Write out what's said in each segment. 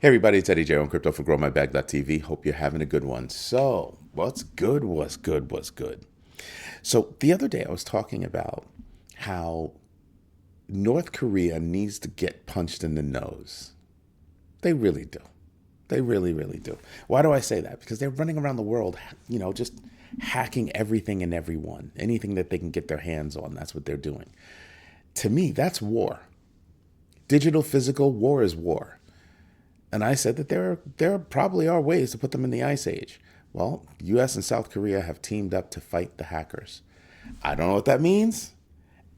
Hey everybody, it's Eddie J on Crypto for GrowMyBag.tv. Hope you're having a good one. So, what's good, what's good, what's good? So, the other day I was talking about how North Korea needs to get punched in the nose. They really do. They really, really do. Why do I say that? Because they're running around the world, just hacking everything and everyone. Anything that they can get their hands on, that's what they're doing. To me, that's war. Digital, physical, war is war. And I said that there probably are ways to put them in the ice age. Well, US and South Korea have teamed up to fight the hackers. I don't know what that means,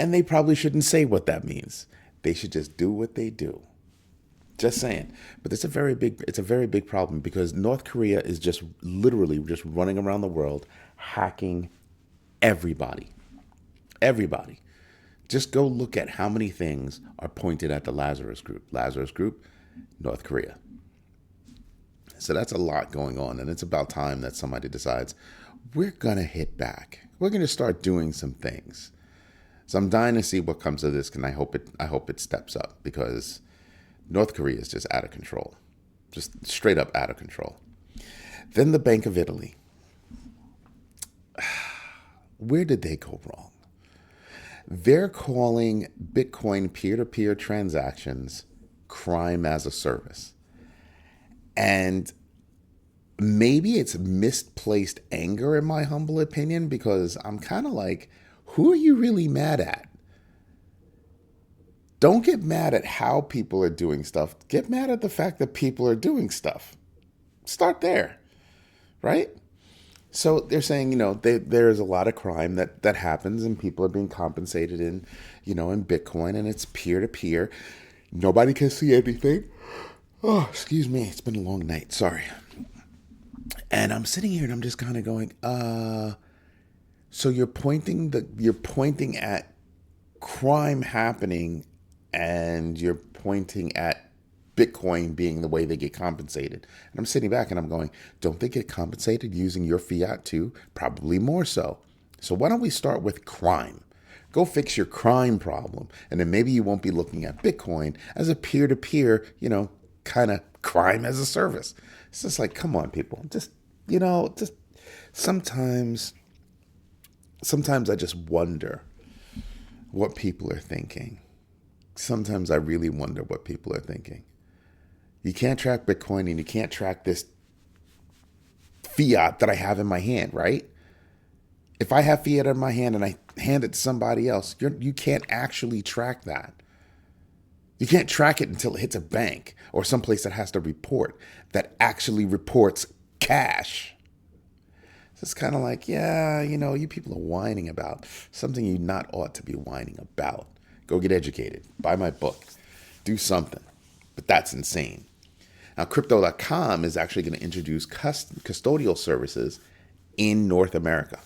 and they probably shouldn't say what that means. They should just do what they do. Just saying. But it's a very big problem because North Korea is just literally just running around the world hacking everybody. Everybody. Just go look at how many things are pointed at the Lazarus group. Lazarus group, North Korea. So that's a lot going on, and it's about time that somebody decides we're going to hit back. We're going to start doing some things. So I'm dying to see what comes of this, and I hope it steps up because North Korea is just out of control. Just straight up out of control. Then the Bank of Italy. Where did they go wrong? They're calling Bitcoin peer-to-peer transactions crime as a service. And maybe it's misplaced anger, in my humble opinion, because I'm kind of like, who are you really mad at? Don't get mad at how people are doing stuff. Get mad at the fact that people are doing stuff. Start there, right? So they're saying, there is a lot of crime that happens and people are being compensated in Bitcoin, and it's peer to peer. Nobody can see anything. Oh, excuse me. It's been a long night. Sorry. And I'm sitting here and I'm just kind of going, so you're pointing at crime happening and you're pointing at Bitcoin being the way they get compensated. And I'm sitting back and I'm going, don't they get compensated using your fiat too? Probably more so. So why don't we start with crime? Go fix your crime problem. And then maybe you won't be looking at Bitcoin as a peer-to-peer, kind of crime as a service. It's just like, come on, people. Just sometimes I just wonder what people are thinking. Sometimes I really wonder what people are thinking. You can't track Bitcoin and you can't track this fiat that I have in my hand, right? If I have fiat in my hand and I hand it to somebody else, you can't actually track that. You can't track it until it hits a bank or someplace that has to report, that actually reports cash. So it's kind of like, you people are whining about something you not ought to be whining about. Go get educated. Buy my book. Do something. But that's insane. Now, Crypto.com is actually going to introduce custodial services in North America.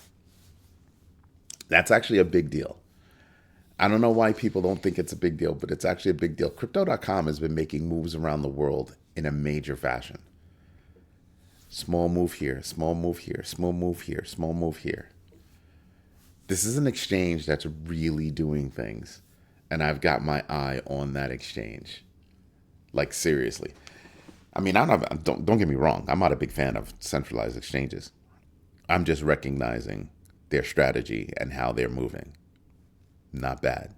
That's actually a big deal. I don't know why people don't think it's a big deal, but it's actually a big deal. Crypto.com has been making moves around the world in a major fashion. Small move here, small move here, small move here, small move here. This is an exchange that's really doing things, and I've got my eye on that exchange. Like, seriously. I mean, don't get me wrong. I'm not a big fan of centralized exchanges. I'm just recognizing their strategy and how they're moving. Not bad.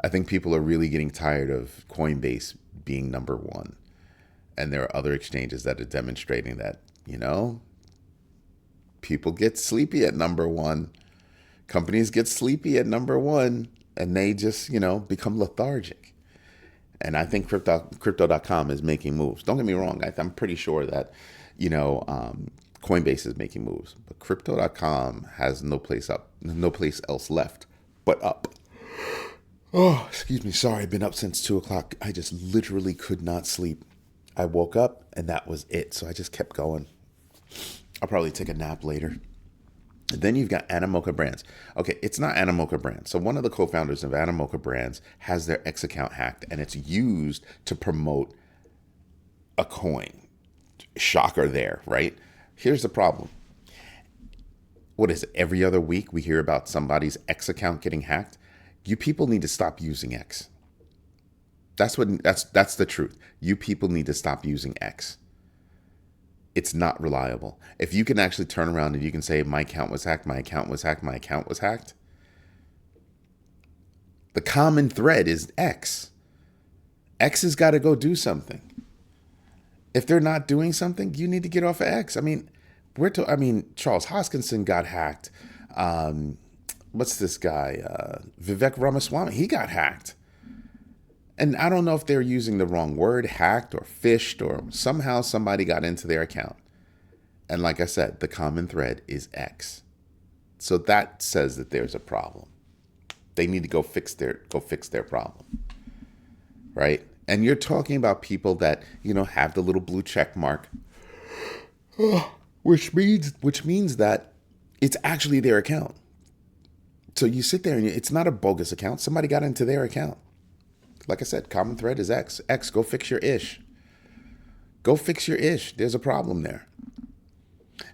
I think people are really getting tired of Coinbase being number one. And there are other exchanges that are demonstrating that, people get sleepy at number one. Companies get sleepy at number one, and they just, become lethargic. And I think Crypto.com is making moves. Don't get me wrong. I'm pretty sure that, Coinbase is making moves. But Crypto.com has no place else left but up. Oh, excuse me. Sorry, I've been up since 2 o'clock. I just literally could not sleep. I woke up and that was it. So I just kept going. I'll probably take a nap later. And then you've got Animoca Brands. Okay, it's not Animoca Brands. So one of the co-founders of Animoca Brands has their X account hacked, and it's used to promote a coin. Shocker there, right? Here's the problem. What is it? Every other week we hear about somebody's X account getting hacked. You people need to stop using X. That's the truth. You people need to stop using X. It's not reliable. If you can actually turn around and you can say my account was hacked, my account was hacked, my account was hacked, the common thread is X. X has got to go do something. If they're not doing something, you need to get off of X. I mean, Charles Hoskinson got hacked. What's this guy? Vivek Ramaswamy. He got hacked. And I don't know if they're using the wrong word, hacked or phished, or somehow somebody got into their account. And like I said, the common thread is X. So that says that there's a problem. They need to go fix their problem. Right? And you're talking about people that, have the little blue check mark, which means that it's actually their account. So you sit there and it's not a bogus account. Somebody got into their account. Like I said, common thread is X. X, go fix your ish. Go fix your ish. There's a problem there.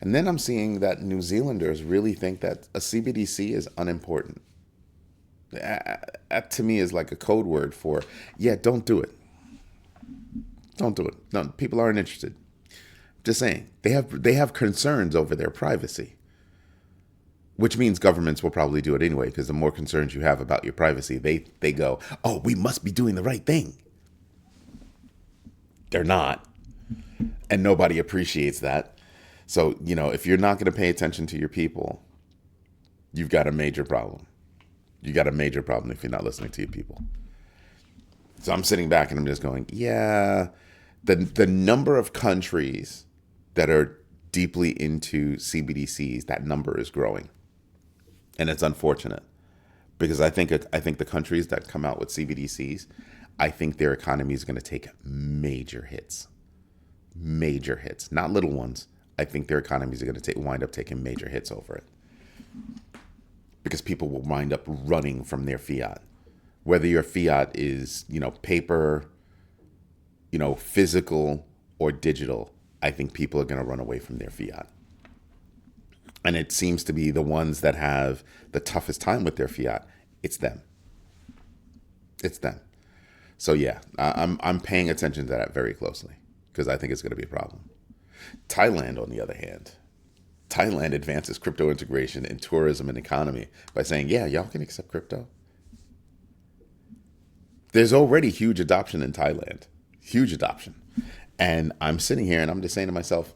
And then I'm seeing that New Zealanders really think that a CBDC is unimportant. That to me is like a code word for, don't do it. Don't do it. No, people aren't interested. Just saying, they have concerns over their privacy, which means governments will probably do it anyway, because the more concerns you have about your privacy, they go, oh, we must be doing the right thing. They're not. And nobody appreciates that. So, if you're not going to pay attention to your people, you've got a major problem. You got a major problem if you're not listening to your people. So I'm sitting back and I'm just going, the number of countries that are deeply into CBDCs, that number is growing. And it's unfortunate because I think the countries that come out with CBDCs, I think their economy is going to take major hits, not little ones. I think their economies are going to wind up taking major hits over it because people will wind up running from their fiat, whether your fiat is, paper, physical or digital. I think people are going to run away from their fiat. And it seems to be the ones that have the toughest time with their fiat. It's them. So I'm paying attention to that very closely because I think it's going to be a problem. Thailand, on the other hand, Thailand advances crypto integration in tourism and economy by saying, y'all can accept crypto. There's already huge adoption in Thailand, huge adoption. And I'm sitting here and I'm just saying to myself,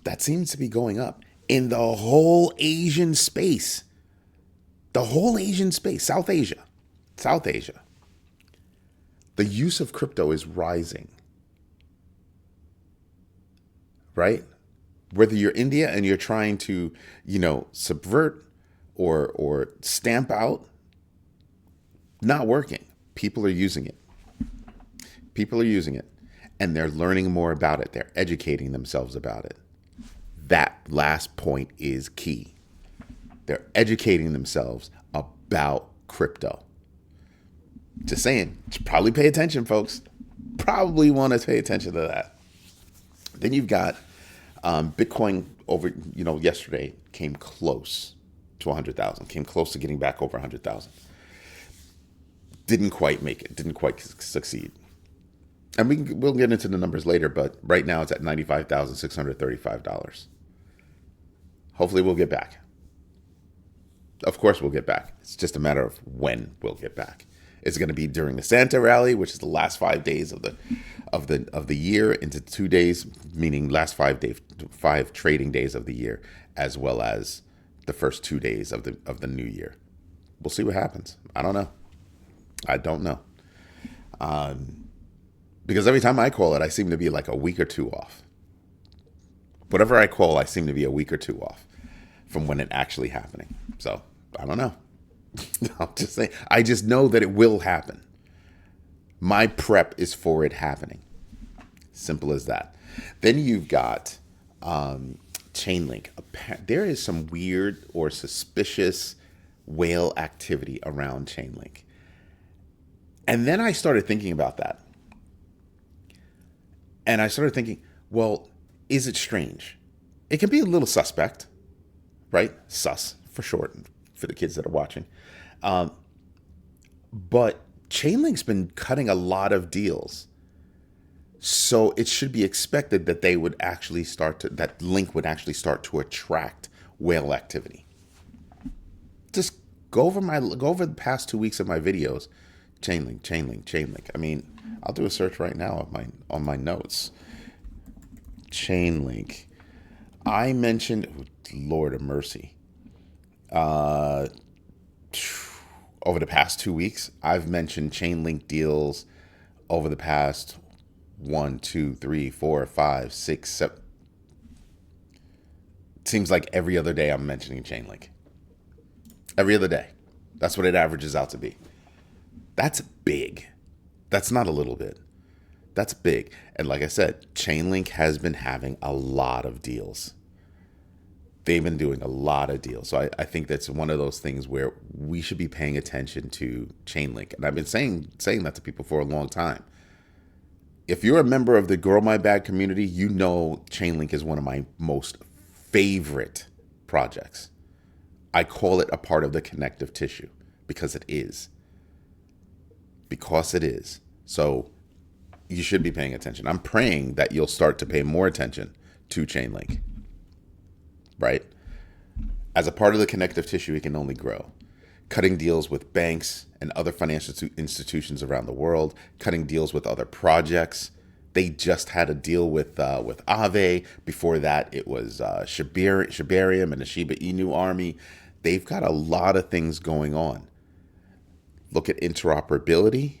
that seems to be going up in the whole Asian space. South Asia. The use of crypto is rising. Right? Whether you're India and you're trying to, subvert or stamp out, not working. People are using it. And they're learning more about it. They're educating themselves about it. That last point is key. They're educating themselves about crypto. Just saying, should probably pay attention, folks. Probably want to pay attention to that. Then you've got Bitcoin over, yesterday came close to 100,000, came close to getting back over 100,000. Didn't quite make it, didn't quite succeed. And we'll get into the numbers later, but right now it's at $95,635. Hopefully we'll get back. Of course we'll get back. It's just a matter of when we'll get back. It's going to be during the Santa rally, which is the last 5 days of the year, into 2 days, meaning last 5 trading days of the year, as well as the first 2 days of the new year. We'll see what happens. I don't know. Because every time I call it, I seem to be like a week or two off. Whatever I call, I seem to be a week or two off from when it actually happening. So I don't know. I'm just saying. I just know that it will happen. My prep is for it happening. Simple as that. Then you've got Chainlink. There is some weird or suspicious whale activity around Chainlink. And then I started thinking about that. And I started thinking, well, is it strange? It can be a little suspect, right? Sus, for short, for the kids that are watching. But Chainlink's been cutting a lot of deals. So it should be expected that they would actually that Link would actually start to attract whale activity. Just go over the past 2 weeks of my videos. Chainlink. I mean, I'll do a search right now on my notes. Chainlink. I mentioned, Lord of mercy. Over the past 2 weeks, I've mentioned Chainlink deals over the past 1, 2, 3, 4, 5, 6, 7. It seems like every other day I'm mentioning Chainlink. Every other day. That's what it averages out to be. That's big. That's not a little bit. That's big. And like I said, Chainlink has been having a lot of deals. They've been doing a lot of deals. So I think that's one of those things where we should be paying attention to Chainlink. And I've been saying that to people for a long time. If you're a member of the Grow My Bag community, you know Chainlink is one of my most favorite projects. I call it a part of the connective tissue because it is. Because it is. So you should be paying attention. I'm praying that you'll start to pay more attention to Chainlink. Right? As a part of the connective tissue, it can only grow. Cutting deals with banks and other financial institutions around the world, cutting deals with other projects. They just had a deal with Aave. Before that, it was Shibarium and the Shiba Inu army. They've got a lot of things going on. Look at interoperability.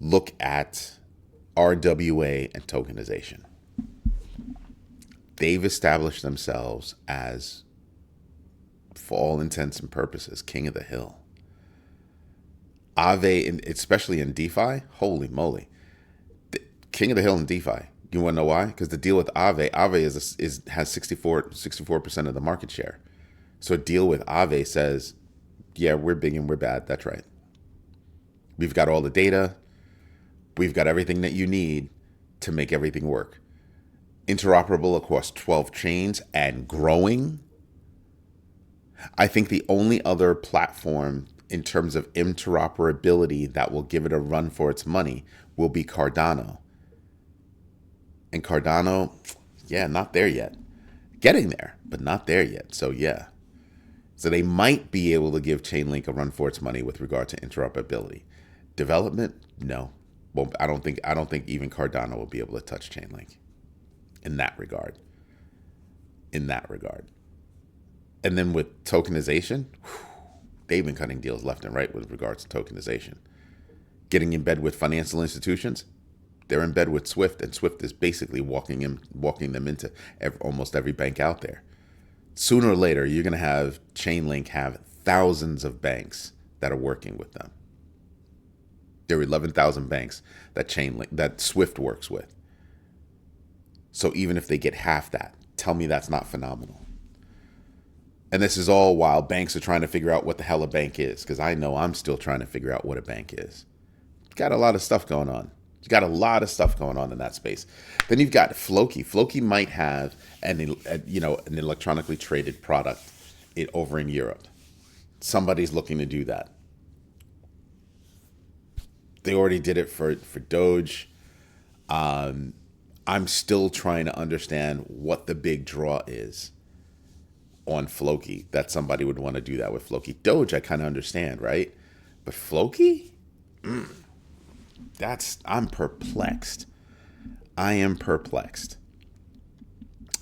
Look at RWA and tokenization. They've established themselves as, for all intents and purposes, king of the hill. Aave, especially in DeFi, holy moly. King of the hill in DeFi. You want to know why? Because the deal with Aave has 64% of the market share. So a deal with Aave says, yeah, we're big and we're bad. That's right. We've got all the data. We've got everything that you need to make everything work. Interoperable across 12 chains and growing. I think the only other platform in terms of interoperability that will give it a run for its money will be Cardano. And Cardano, yeah, not there yet. Getting there, but not there yet. So yeah. So they might be able to give Chainlink a run for its money with regard to interoperability. Development, no. Well, I don't think even Cardano will be able to touch Chainlink in that regard. And then with tokenization, they've been cutting deals left and right with regards to tokenization. Getting in bed with financial institutions, they're in bed with Swift, and Swift is basically walking them into almost every bank out there. Sooner or later, you're going to have Chainlink have thousands of banks that are working with them. There are 11,000 banks that Swift works with. So even if they get half that, tell me that's not phenomenal. And this is all while banks are trying to figure out what the hell a bank is, because I know I'm still trying to figure out what a bank is. Got a lot of stuff going on. You got a lot of stuff going on in that space. Then you've got Floki. Floki might have an electronically traded product over in Europe. Somebody's looking to do that. They already did it for Doge. I'm still trying to understand what the big draw is on Floki, that somebody would want to do that with Floki. Doge, I kind of understand, right? But Floki? I'm perplexed. I am perplexed.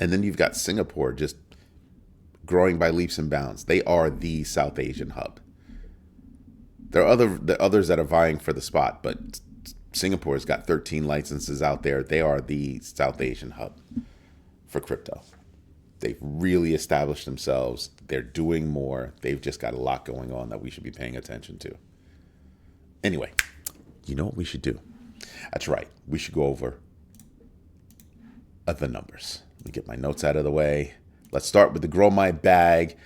And then you've got Singapore just growing by leaps and bounds. They are the South Asian hub. There are others that are vying for the spot, but Singapore's got 13 licenses out there. They are the South Asian hub for crypto. They've really established themselves. They're doing more. They've just got a lot going on that we should be paying attention to. Anyway, you know what we should do? That's right. We should go over the numbers. Let me get my notes out of the way. Let's start with the Grow My Bag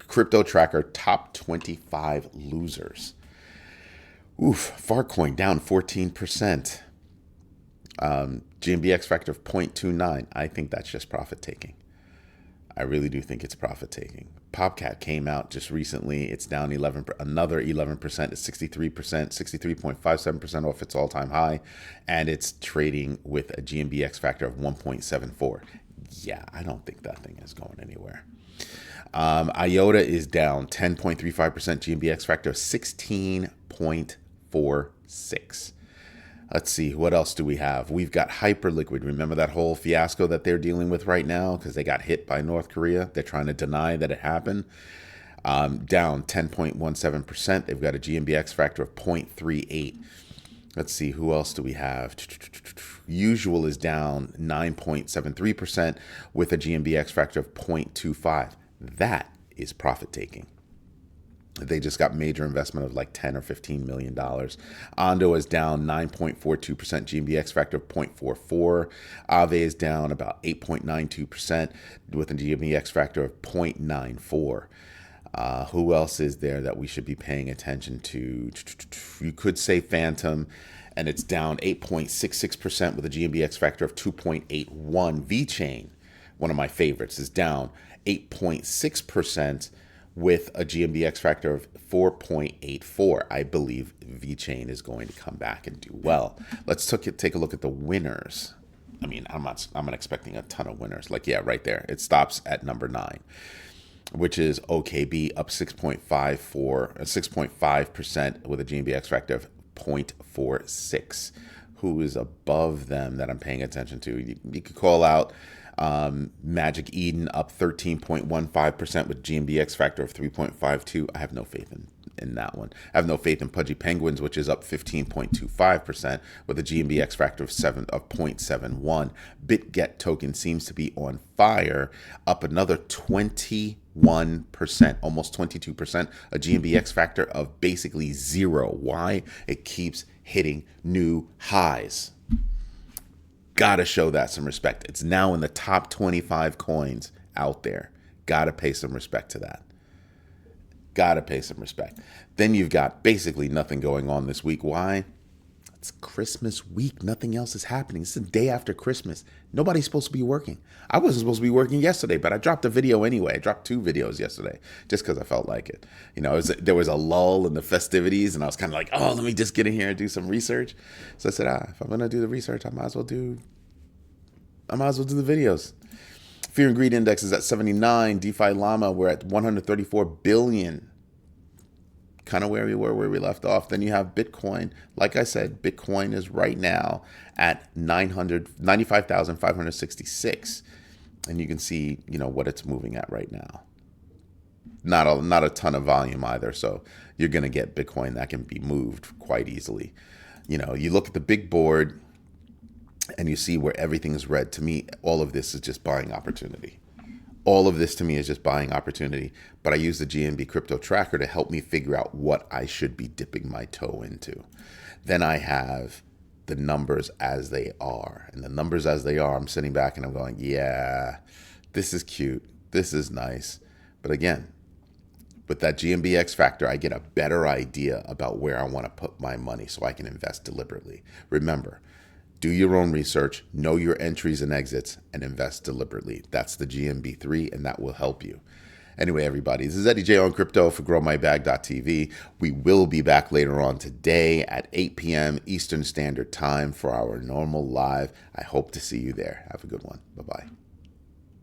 crypto tracker top 25 losers. Farcoin down 14%. GMBX factor of 0.29. I think that's just profit taking. I really do think it's profit taking. PopCat came out just recently. It's down another 11%. It's 63%, 63.57% off its all-time high, and it's trading with a GMBX factor of 1.74. Yeah, I don't think that thing is going anywhere. IOTA is down 10.35%, GMBX factor of 16.46. Let's see, what else do we have? We've got Hyperliquid. Remember that whole fiasco that they're dealing with right now because they got hit by North Korea? They're trying to deny that it happened. Down 10.17%. They've got a GMBX factor of 0.38. Let's see, who else do we have? Usual is down 9.73% with a GMBX factor of 0.25. That is profit taking. They just got major investment of like $10 or $15 million. Ondo is down 9.42%, GMBX factor of 0.44. Aave is down about 8.92% with a GMBX factor of 0.94. Who else is there that we should be paying attention to? You could say Phantom, and it's down 8.66% with a GMBX factor of 2.81. VeChain, one of my favorites, is down 8.6% with a GMBX factor of 4.84. I believe VeChain is going to come back and do well. Let's take a look at the winners. I mean, I'm not expecting a ton of winners. Like, yeah, right there. It stops at number 9, which is OKB, up 6.5% with a GMBX factor of 0.46. Who is above them that I'm paying attention to? You could call out Magic Eden, up 13.15% with GMBX factor of 3.52. I have no faith in that one. I have no faith in Pudgy Penguins, which is up 15.25% with a GMBX factor of 0.71. BitGet token seems to be on fire, up another 21%, almost 22%, a GMBX factor of basically 0. Why? It keeps hitting new highs. Gotta show that some respect. It's now in the top 25 coins out there. Gotta pay some respect to that. Gotta pay some respect. Then you've got basically nothing going on this week. Why? It's Christmas week. Nothing else is happening. It's the day after Christmas. Nobody's supposed to be working. I wasn't supposed to be working yesterday, but I dropped a video anyway. I dropped 2 videos yesterday just because I felt like it. You know, there was a lull in the festivities, and I was kind of like, oh, let me just get in here and do some research. So I said, if I'm going to do the research, I might as well do the videos. Fear and Greed Index is at 79. DeFi Llama, we're at 134 billion. Kind of where we were, where we left off. Then you have Bitcoin. Like I said, Bitcoin is right now at 95,566, and you can see, you know, what it's moving at right now. Not a ton of volume either, so you're going to get Bitcoin that can be moved quite easily. You know, you look at the big board and you see where everything is red. To me, all of this is just buying opportunity. All of this to me is just buying opportunity, but I use the GNB crypto tracker to help me figure out what I should be dipping my toe into. Then I have the numbers as they are, and the numbers as they are, I'm sitting back and I'm going, yeah, this is cute. This is nice. But again, with that GMBX factor, I get a better idea about where I want to put my money so I can invest deliberately. Remember, do your own research, know your entries and exits, and invest deliberately. That's the GMB3, and that will help you. Anyway, everybody, this is Eddie J on crypto for GrowMyBag.tv. We will be back later on today at 8 p.m. Eastern Standard Time for our normal live. I hope to see you there. Have a good one. Bye-bye.